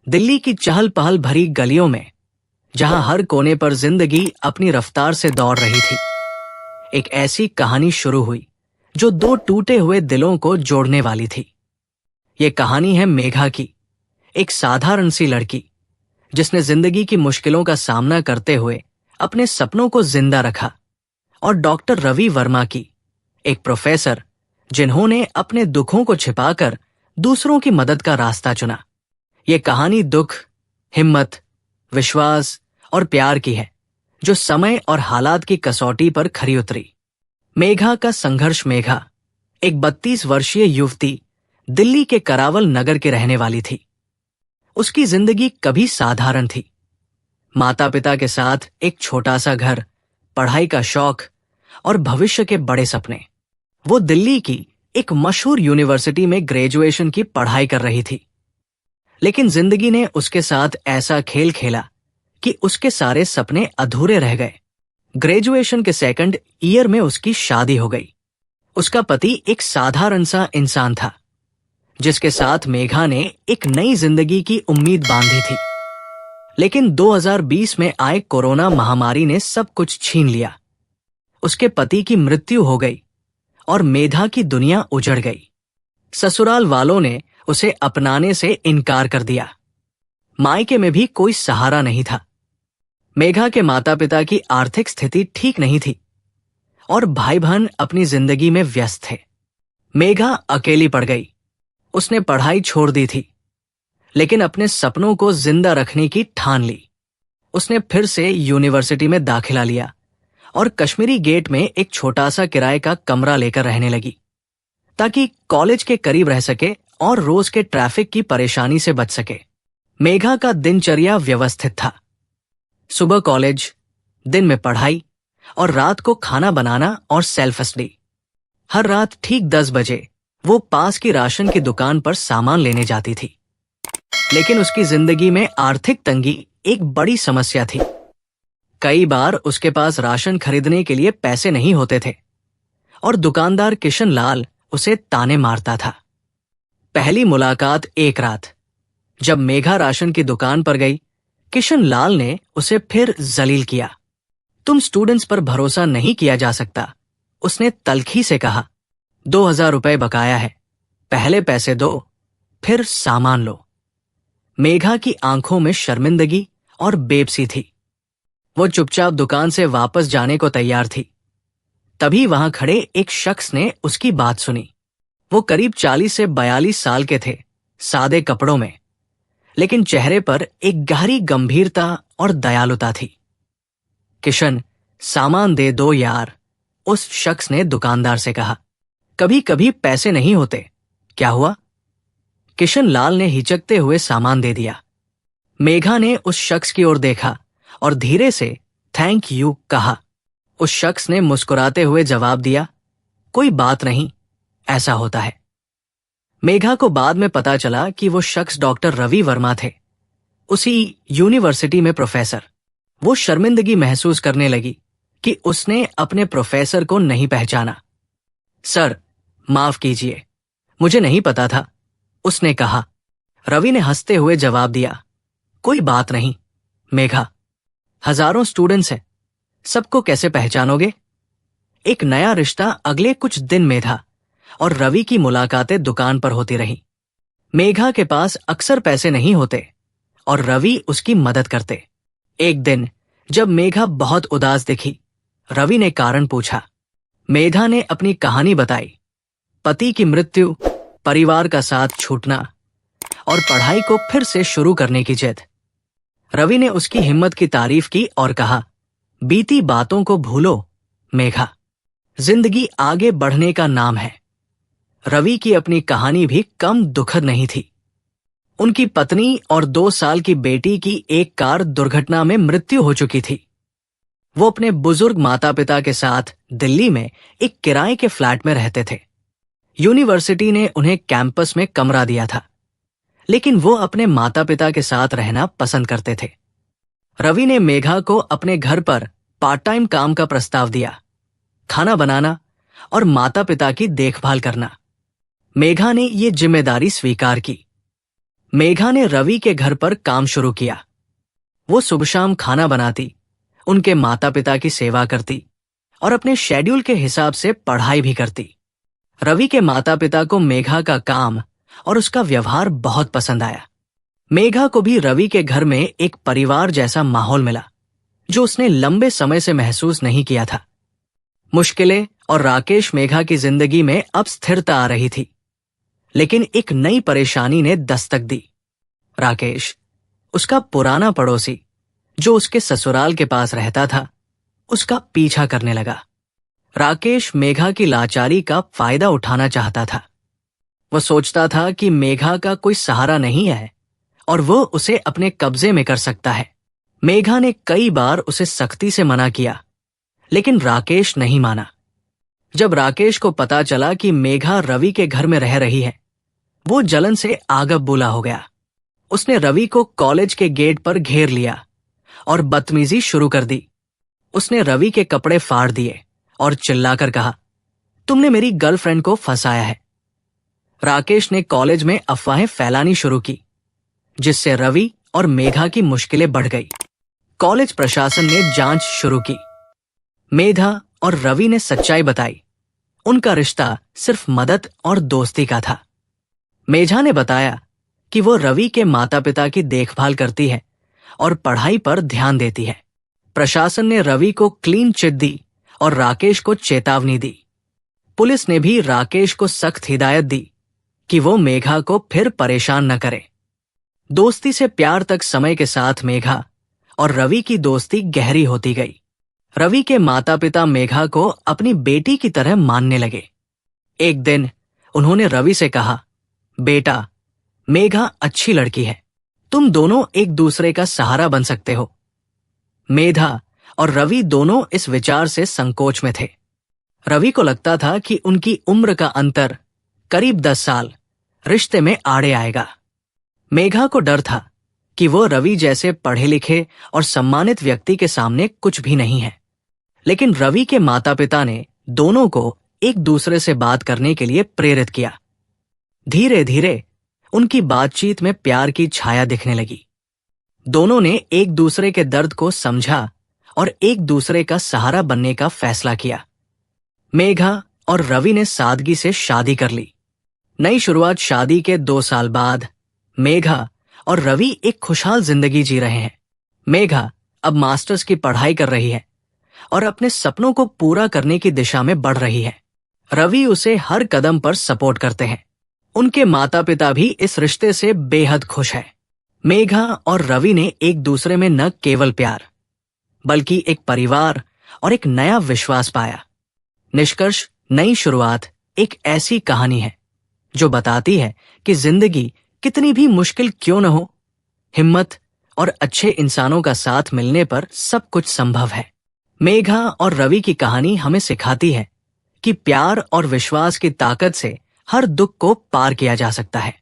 दिल्ली की चहल पहल भरी गलियों में, जहां हर कोने पर जिंदगी अपनी रफ्तार से दौड़ रही थी, एक ऐसी कहानी शुरू हुई जो दो टूटे हुए दिलों को जोड़ने वाली थी। ये कहानी है मेघा की, एक साधारण सी लड़की जिसने जिंदगी की मुश्किलों का सामना करते हुए अपने सपनों को जिंदा रखा, और डॉक्टर रवि वर्मा की, एक प्रोफेसर जिन्होंने अपने दुखों को छिपाकर दूसरों की मदद का रास्ता चुना। ये कहानी दुख, हिम्मत, विश्वास और प्यार की है, जो समय और हालात की कसौटी पर खरी उतरी। मेघा का संघर्ष। मेघा एक 32 वर्षीय युवती दिल्ली के करावल नगर के रहने वाली थी। उसकी जिंदगी कभी साधारण थी। माता पिता के साथ एक छोटा सा घर, पढ़ाई का शौक और भविष्य के बड़े सपने। वो दिल्ली की एक मशहूर यूनिवर्सिटी में ग्रेजुएशन की पढ़ाई कर रही थी, लेकिन जिंदगी ने उसके साथ ऐसा खेल खेला कि उसके सारे सपने अधूरे रह गए। ग्रेजुएशन के सेकंड ईयर में उसकी शादी हो गई। उसका पति एक साधारण सा इंसान था, जिसके साथ मेघा ने एक नई जिंदगी की उम्मीद बांधी थी। लेकिन 2020 में आए कोरोना महामारी ने सब कुछ छीन लिया। उसके पति की मृत्यु हो गई और मेघा की दुनिया उजड़ गई। ससुराल वालों ने उसे अपनाने से इनकार कर दिया। मायके में भी कोई सहारा नहीं था। मेघा के माता पिता की आर्थिक स्थिति ठीक नहीं थी और भाई बहन अपनी जिंदगी में व्यस्त थे। मेघा अकेली पड़ गई। उसने पढ़ाई छोड़ दी थी, लेकिन अपने सपनों को जिंदा रखने की ठान ली। उसने फिर से यूनिवर्सिटी में दाखिला लिया और कश्मीरी गेट में एक छोटा सा किराए का कमरा लेकर रहने लगी, ताकि कॉलेज के करीब रह सके और रोज के ट्रैफिक की परेशानी से बच सके। मेघा का दिनचर्या व्यवस्थित था। सुबह कॉलेज, दिन में पढ़ाई और रात को खाना बनाना और सेल्फ स्टडी। हर रात ठीक 10 बजे वो पास की राशन की दुकान पर सामान लेने जाती थी। लेकिन उसकी जिंदगी में आर्थिक तंगी एक बड़ी समस्या थी। कई बार उसके पास राशन खरीदने के लिए पैसे नहीं होते थे और दुकानदार किशन लाल उसे ताने मारता था। पहली मुलाकात एक रात, जब मेघा राशन की दुकान पर गई, किशन लाल ने उसे फिर जलील किया। तुम स्टूडेंट्स पर भरोसा नहीं किया जा सकता, उसने तल्खी से कहा। 2000 रुपए बकाया है, पहले पैसे दो, फिर सामान लो। मेघा की आंखों में शर्मिंदगी और बेबसी थी। वो चुपचाप दुकान से वापस जाने को तैयार थी। तभी वहां खड़े एक शख्स ने उसकी बात सुनी। वो करीब 40 से 42 साल के थे, सादे कपड़ों में, लेकिन चेहरे पर एक गहरी गंभीरता और दयालुता थी। किशन, सामान दे दो यार, उस शख्स ने दुकानदार से कहा। कभी कभी पैसे नहीं होते, क्या हुआ? किशन लाल ने हिचकते हुए सामान दे दिया। मेघा ने उस शख्स की ओर देखा और धीरे से थैंक यू कहा। उस शख्स ने मुस्कुराते हुए जवाब दिया, कोई बात नहीं, ऐसा होता है। मेघा को बाद में पता चला कि वो शख्स डॉक्टर रवि वर्मा थे, उसी यूनिवर्सिटी में प्रोफेसर। वो शर्मिंदगी महसूस करने लगी कि उसने अपने प्रोफेसर को नहीं पहचाना। सर, माफ कीजिए, मुझे नहीं पता था, उसने कहा। रवि ने हंसते हुए जवाब दिया, कोई बात नहीं मेघा, हजारों स्टूडेंट्स हैं, सबको कैसे पहचानोगे? एक नया रिश्ता अगले कुछ दिन में था और रवि की मुलाकातें दुकान पर होती रही। मेघा के पास अक्सर पैसे नहीं होते और रवि उसकी मदद करते। एक दिन जब मेघा बहुत उदास दिखी, रवि ने कारण पूछा। मेघा ने अपनी कहानी बताई, पति की मृत्यु, परिवार का साथ छूटना और पढ़ाई को फिर से शुरू करने की जिद। रवि ने उसकी हिम्मत की तारीफ की और कहा, बीती बातों को भूलो मेघा, जिंदगी आगे बढ़ने का नाम है। रवि की अपनी कहानी भी कम दुखद नहीं थी। उनकी पत्नी और 2 साल की बेटी की एक कार दुर्घटना में मृत्यु हो चुकी थी। वो अपने बुजुर्ग माता पिता के साथ दिल्ली में एक किराए के फ्लैट में रहते थे। यूनिवर्सिटी ने उन्हें कैंपस में कमरा दिया था, लेकिन वो अपने माता पिता के साथ रहना पसंद करते थे। रवि ने मेघा को अपने घर पर पार्ट टाइम काम का प्रस्ताव दिया, खाना बनाना और माता पिता की देखभाल करना। मेघा ने ये जिम्मेदारी स्वीकार की। मेघा ने रवि के घर पर काम शुरू किया। वो सुबह शाम खाना बनाती, उनके माता पिता की सेवा करती और अपने शेड्यूल के हिसाब से पढ़ाई भी करती। रवि के माता पिता को मेघा का काम और उसका व्यवहार बहुत पसंद आया। मेघा को भी रवि के घर में एक परिवार जैसा माहौल मिला, जो उसने लंबे समय से महसूस नहीं किया था। मुश्किलें और राकेश मेघा की जिंदगी में अब स्थिरता आ रही थी, लेकिन एक नई परेशानी ने दस्तक दी। राकेश, उसका पुराना पड़ोसी, जो उसके ससुराल के पास रहता था, उसका पीछा करने लगा। राकेश मेघा की लाचारी का फायदा उठाना चाहता था। वह सोचता था कि मेघा का कोई सहारा नहीं है और वो उसे अपने कब्जे में कर सकता है। मेघा ने कई बार उसे सख्ती से मना किया, लेकिन राकेश नहीं माना। जब राकेश को पता चला कि मेघा रवि के घर में रह रही है, वो जलन से आग बबूला हो गया। उसने रवि को कॉलेज के गेट पर घेर लिया और बदतमीजी शुरू कर दी। उसने रवि के कपड़े फाड़ दिए और चिल्लाकर कहा, तुमने मेरी गर्लफ्रेंड को फंसाया है। राकेश ने कॉलेज में अफवाहें फैलानी शुरू की, जिससे रवि और मेघा की मुश्किलें बढ़ गई। कॉलेज प्रशासन ने जांच शुरू की। मेघा और रवि ने सच्चाई बताई। उनका रिश्ता सिर्फ मदद और दोस्ती का था। मेघा ने बताया कि वो रवि के माता पिता की देखभाल करती है और पढ़ाई पर ध्यान देती है। प्रशासन ने रवि को क्लीन चिट दी और राकेश को चेतावनी दी। पुलिस ने भी राकेश को सख्त हिदायत दी कि वो मेघा को फिर परेशान न करे। दोस्ती से प्यार तक समय के साथ मेघा और रवि की दोस्ती गहरी होती गई। रवि के माता पिता मेघा को अपनी बेटी की तरह मानने लगे। एक दिन उन्होंने रवि से कहा, बेटा, मेघा अच्छी लड़की है, तुम दोनों एक दूसरे का सहारा बन सकते हो। मेघा और रवि दोनों इस विचार से संकोच में थे। रवि को लगता था कि उनकी उम्र का अंतर करीब 10 साल रिश्ते में आड़े आएगा। मेघा को डर था कि वो रवि जैसे पढ़े लिखे और सम्मानित व्यक्ति के सामने कुछ भी नहीं है। लेकिन रवि के माता पिता ने दोनों को एक दूसरे से बात करने के लिए प्रेरित किया। धीरे धीरे उनकी बातचीत में प्यार की छाया दिखने लगी। दोनों ने एक दूसरे के दर्द को समझा और एक दूसरे का सहारा बनने का फैसला किया। मेघा और रवि ने सादगी से शादी कर ली। नई शुरुआत शादी के 2 साल बाद मेघा और रवि एक खुशहाल जिंदगी जी रहे हैं। मेघा अब मास्टर्स की पढ़ाई कर रही है और अपने सपनों को पूरा करने की दिशा में बढ़ रही है। रवि उसे हर कदम पर सपोर्ट करते हैं। उनके माता पिता भी इस रिश्ते से बेहद खुश हैं। मेघा और रवि ने एक दूसरे में न केवल प्यार, बल्कि एक परिवार और एक नया विश्वास पाया। निष्कर्ष, नई शुरुआत एक ऐसी कहानी है जो बताती है कि जिंदगी कितनी भी मुश्किल क्यों न हो, हिम्मत और अच्छे इंसानों का साथ मिलने पर सब कुछ संभव है। मेघा और रवि की कहानी हमें सिखाती है कि प्यार और विश्वास की ताकत से हर दुख को पार किया जा सकता है।